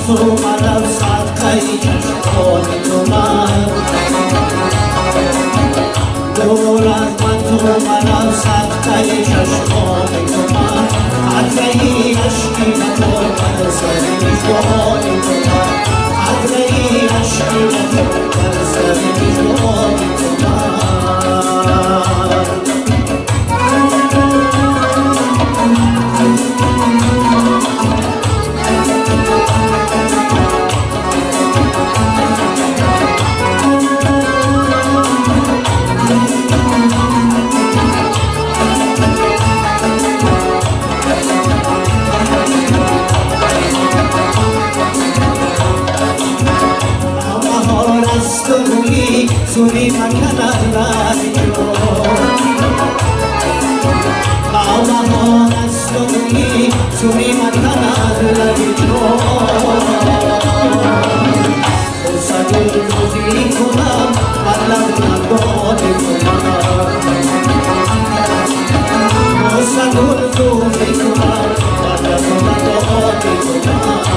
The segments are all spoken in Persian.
تو مرم صدقه چشمان تو من دور از من تو مرم صدقه چشمان تو من عطرهی عشقی نکن من سر میزبان تو من عطرهی عشقی نکن من سر میزبان تو من سونی مکند رادیو باوان استونی سونی مکند رادیو سگل روزی کنم مطلب نگوی کنم سگل روزی کنم مطلب نگوی کنم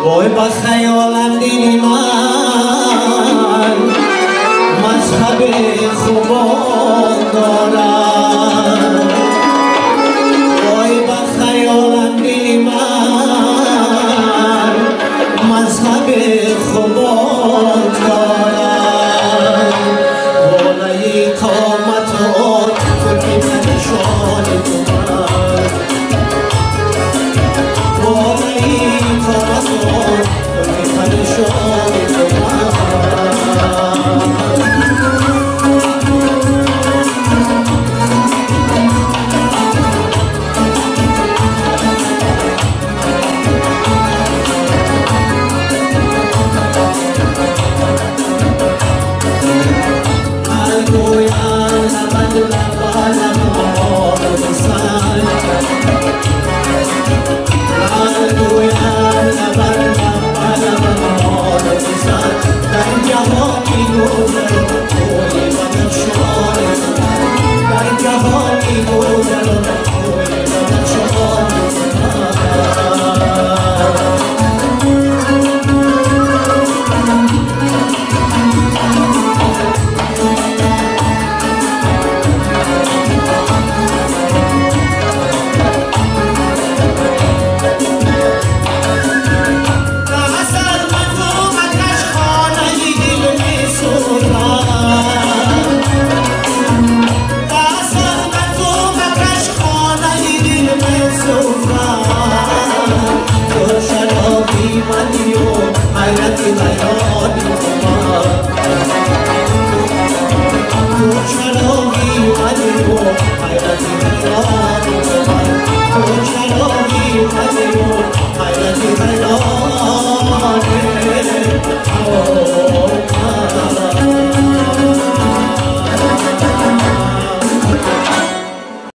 وای با خیالم دیدی من